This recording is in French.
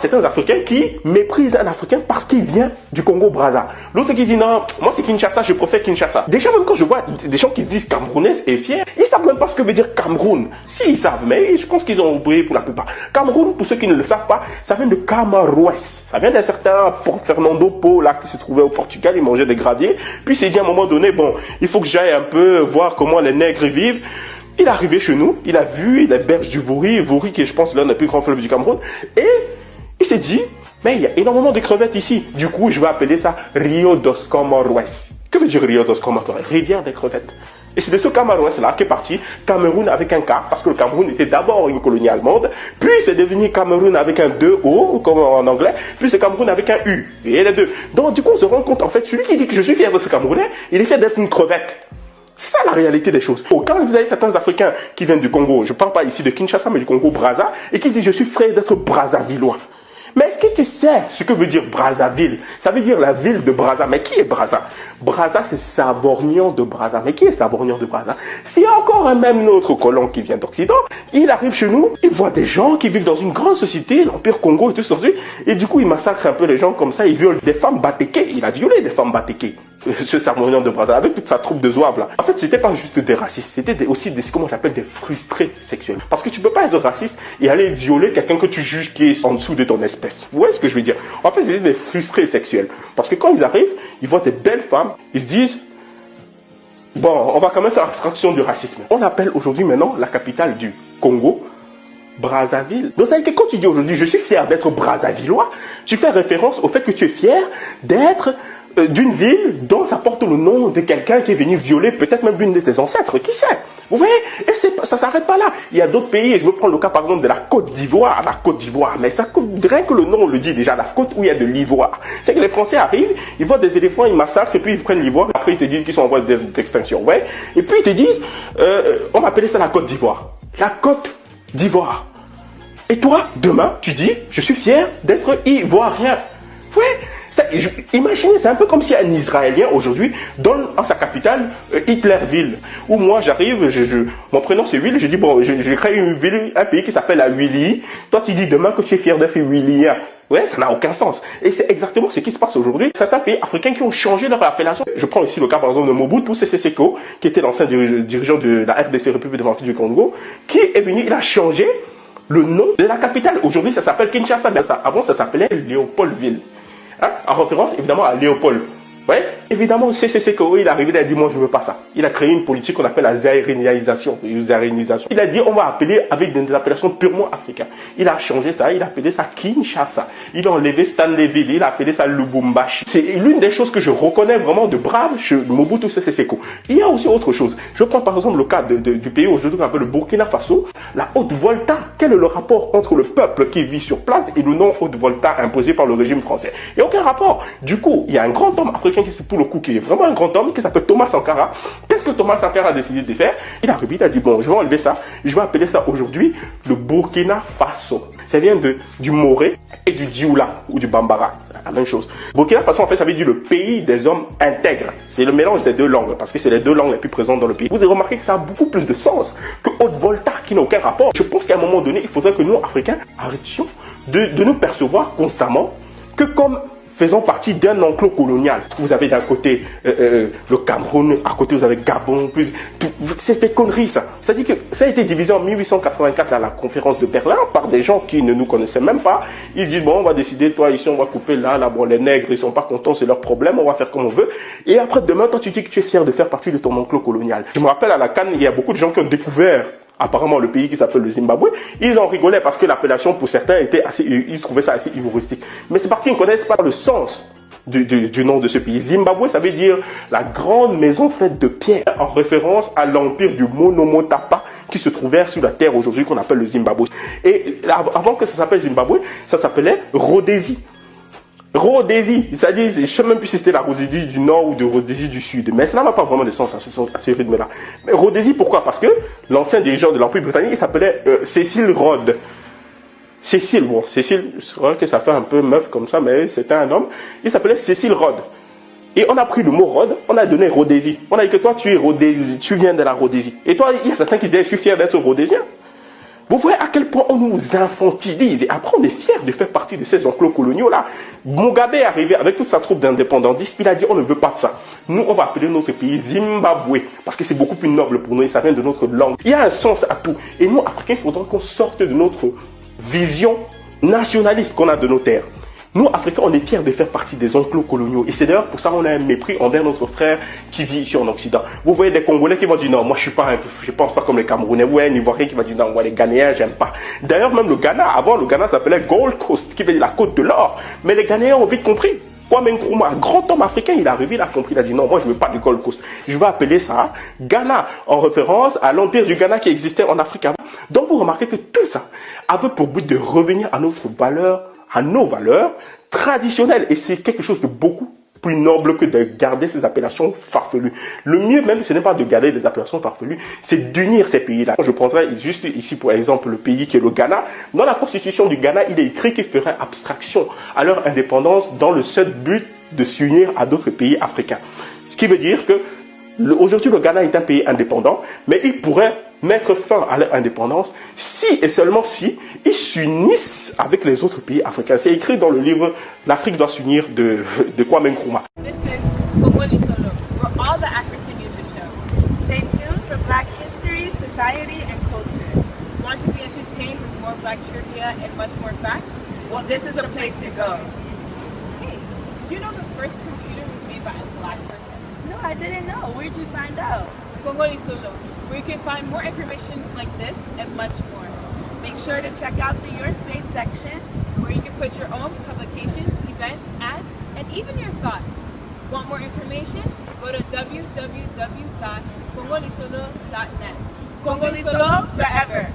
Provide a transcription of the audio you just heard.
certains Africains qui méprisent un Africain parce qu'il vient du Congo-Brazza. L'autre qui dit non, moi c'est Kinshasa, je préfère Kinshasa. Déjà même quand je vois des gens qui se disent camerounais et fiers, ils savent même pas ce que veut dire Cameroun. Si, ils savent, mais je pense qu'ils ont oublié pour la plupart. Cameroun, pour ceux qui ne le savent pas, ça vient de Camaroès. Ça vient d'un certain Fernando Po, là, qui se trouvait au Portugal, il mangeait des graviers. Puis il s'est dit à un moment donné, bon, il faut que j'aille un peu voir comment les nègres vivent. Il est arrivé chez nous, il a vu les berges du Vouri qui est, je pense, l'un des plus grands fleuves du Cameroun, et il s'est dit, mais il y a énormément de crevettes ici. Du coup, je vais appeler ça Rio dos Comoros. Que veut dire Rio dos Comoros? Rivière des crevettes. Et c'est de ce Camaroès-là qu'est parti Cameroun avec un K, parce que le Cameroun était d'abord une colonie allemande, puis c'est devenu Cameroun avec un 2O, comme en anglais, puis c'est Cameroun avec un U. Et les deux. Donc, du coup, on se rend compte, en fait, celui qui dit que je suis fier de ce Camerounais, il est fier d'être une crevette. C'est ça la réalité des choses. Quand vous avez certains Africains qui viennent du Congo, je ne parle pas ici de Kinshasa, mais du Congo-Brazza, et qui disent je suis fier d'être Brazzavillois. Mais est-ce que tu sais ce que veut dire Brazzaville? Ça veut dire la ville de Brazza. Mais qui est Brazza? Brazza, c'est Savorgnan de Brazza. Mais qui est Savorgnan de Brazza? S'il y a encore un même autre colon qui vient d'Occident, il arrive chez nous, il voit des gens qui vivent dans une grande société, l'Empire Congo et tout ça, et du coup, il massacre un peu les gens comme ça, il viole des femmes batékées. Il a violé des femmes batékées. Ce Savorgnan de Brazza, avec toute sa troupe de zouaves là. En fait, c'était pas juste des racistes, c'était aussi des, comment j'appelle, des frustrés sexuels. Parce que tu peux pas être raciste et aller violer quelqu'un que tu juges qui est en dessous de ton espèce. Vous voyez ce que je veux dire? En fait, c'était des frustrés sexuels. Parce que quand ils arrivent, ils voient des belles femmes, ils se disent, bon, on va quand même faire abstraction du racisme. On appelle aujourd'hui maintenant la capitale du Congo Brazzaville. Donc ça veut dire que quand tu dis aujourd'hui, je suis fier d'être Brazzavillois, tu fais référence au fait que tu es fier d'être d'une ville dont ça porte le nom de quelqu'un qui est venu violer peut-être même l'une de tes ancêtres, qui sait? Vous voyez? Et ça s'arrête pas là. Il y a d'autres pays, et je veux prendre le cas par exemple de la Côte d'Ivoire, mais ça, rien que le nom le dit déjà, la côte où il y a de l'ivoire. C'est que les Français arrivent, ils voient des éléphants, ils massacrent, et puis ils prennent l'ivoire, et après ils te disent qu'ils sont en voie d'extinction, vous voyez? Et puis ils te disent, on va appeler ça la Côte d'Ivoire. La Côte d'Ivoire. Et toi, demain, tu dis, je suis fier d'être ivoirien. Vous voyez? Imaginez, c'est un peu comme si un Israélien aujourd'hui donne en sa capitale Hitlerville. Où moi j'arrive, mon prénom c'est Will, je dis bon, je crée une ville, un pays qui s'appelle la Willy. Toi tu dis demain que tu es fier d'être Willien. Ouais, ça n'a aucun sens. Et c'est exactement ce qui se passe aujourd'hui. Certains pays africains qui ont changé leur appellation. Je prends ici le cas par exemple de Mobutu Sese Seko, qui était l'ancien dirigeant de la RDC, République démocratique du Congo, qui est venu, il a changé le nom de la capitale. Aujourd'hui ça s'appelle Kinshasa, mais avant ça s'appelait Léopoldville. Hein? En référence évidemment à Léopold. Ouais, évidemment, CCCKO, il est arrivé, il a dit, moi, je veux pas ça. Il a créé une politique qu'on appelle la zaïrénisation. Il a dit, on va appeler avec des appellations purement africaines. Il a changé ça, il a appelé ça Kinshasa. Il a enlevé Stanleyville, il a appelé ça Lubumbashi. C'est l'une des choses que je reconnais vraiment de brave chez Mobutu Sese Seko. Il y a aussi autre chose. Je prends par exemple le cas du pays aujourd'hui qu'on appelle le Burkina Faso, la Haute-Volta. Quel est le rapport entre le peuple qui vit sur place et le nom Haute-Volta imposé par le régime français? Il n'y a aucun rapport. Du coup, il y a un grand homme africain qui pour le coup qui est vraiment un grand homme qui s'appelle Thomas Sankara. Qu'est-ce que Thomas Sankara a décidé de faire? Il a arrivé, il a dit bon, je vais enlever ça, je vais appeler ça aujourd'hui le Burkina Faso. Ça vient du Moré et du Dioula ou du Bambara, la même chose. Burkina Faso en fait ça veut dire le pays des hommes intègres. C'est le mélange des deux langues parce que c'est les deux langues les plus présentes dans le pays. Vous avez remarqué que ça a beaucoup plus de sens que Haute-Volta qui n'a aucun rapport. Je pense qu'à un moment donné, il faudrait que nous Africains arrêtions de nous percevoir constamment que comme faisant partie d'un enclos colonial. Vous avez d'un côté le Cameroun, à côté vous avez Gabon, c'était connerie ça. C'est-à-dire que ça a été divisé en 1884 à la conférence de Berlin par des gens qui ne nous connaissaient même pas. Ils disent bon, on va décider, toi ici on va couper là, bon les nègres ils sont pas contents, c'est leur problème, on va faire comme on veut. Et après demain, toi tu dis que tu es fier de faire partie de ton enclos colonial. Je me rappelle à la Cannes, il y a beaucoup de gens qui ont découvert apparemment le pays qui s'appelle le Zimbabwe, ils en rigolaient parce que l'appellation pour certains était assez, ils trouvaient ça assez humoristique. Mais c'est parce qu'ils ne connaissent pas le sens du nom de ce pays. Zimbabwe, ça veut dire la grande maison faite de pierre, en référence à l'empire du Monomotapa qui se trouvait sur la terre aujourd'hui qu'on appelle le Zimbabwe. Et avant que ça s'appelle Zimbabwe, ça s'appelait Rhodésie. Rhodésie, c'est-à-dire, je ne sais même plus si c'était la Rhodésie du Nord ou de Rhodésie du Sud, mais cela n'a pas vraiment de sens à ce rythme-là. Mais Rhodésie, pourquoi? Parce que l'ancien dirigeant de l'Empire britannique, il s'appelait Cecil Rhodes. Cecil, bon, Cecil, c'est vrai que ça fait un peu meuf comme ça, mais c'était un homme. Il s'appelait Cecil Rhodes. Et on a pris le mot Rhodes, on a donné Rhodésie. On a dit que toi, tu es Rhodésie, tu viens de la Rhodésie. Et toi, il y a certains qui disaient, je suis fier d'être rhodésien. Vous voyez à quel point on nous infantilise et après on est fiers de faire partie de ces enclos coloniaux-là. Mugabe est arrivé avec toute sa troupe d'indépendantistes, il a dit on ne veut pas de ça. Nous on va appeler notre pays Zimbabwe parce que c'est beaucoup plus noble pour nous et ça vient de notre langue. Il y a un sens à tout. Et nous, Africains, il faudra qu'on sorte de notre vision nationaliste qu'on a de nos terres. Nous, Africains, on est fiers de faire partie des enclos coloniaux. Et c'est d'ailleurs pour ça qu'on a un mépris envers notre frère qui vit ici en Occident. Vous voyez des Congolais qui vont dire non, moi je pense pas comme les Camerounais. Vous voyez un Ivoirien qui va dire non, moi les Ghanéens, j'aime pas. D'ailleurs, même le Ghana, avant le Ghana s'appelait Gold Coast, qui veut dire la côte de l'or. Mais les Ghanéens ont vite compris. Kwame Nkrumah, un grand homme africain, il est arrivé, il a compris, il a dit non, moi je veux pas du Gold Coast. Je vais appeler ça Ghana, en référence à l'empire du Ghana qui existait en Afrique avant. Donc vous remarquez que tout ça avait pour but de revenir à notre valeur, à nos valeurs traditionnelles. Et c'est quelque chose de beaucoup plus noble que de garder ces appellations farfelues. Le mieux même, ce n'est pas de garder des appellations farfelues, c'est d'unir ces pays-là. Je prendrai juste ici pour exemple le pays qui est le Ghana. Dans la constitution du Ghana, il est écrit qu'ils feraient abstraction à leur indépendance dans le seul but de s'unir à d'autres pays africains. Ce qui veut dire que aujourd'hui, le Ghana est un pays indépendant, mais il pourrait mettre fin à leur indépendance si et seulement si ils s'unissent avec les autres pays africains. C'est écrit dans le livre L'Afrique doit s'unir de Kwame Nkrumah. This is Kongoli Solo, where all the African news is shown. Stay tuned for Black history, society, and culture. Want to be entertained with more Black trivia and much more facts? Well, this is a place to go. Hey, did you know the first computer was made by a Black person? No, I didn't know. Where'd you find out? Kongoli Solo, where you can find more information like this and much more. Make sure to check out the Your Space section, where you can put your own publications, events, ads, and even your thoughts. Want more information? Go to www.congolisolo.net. Congoli Solo forever.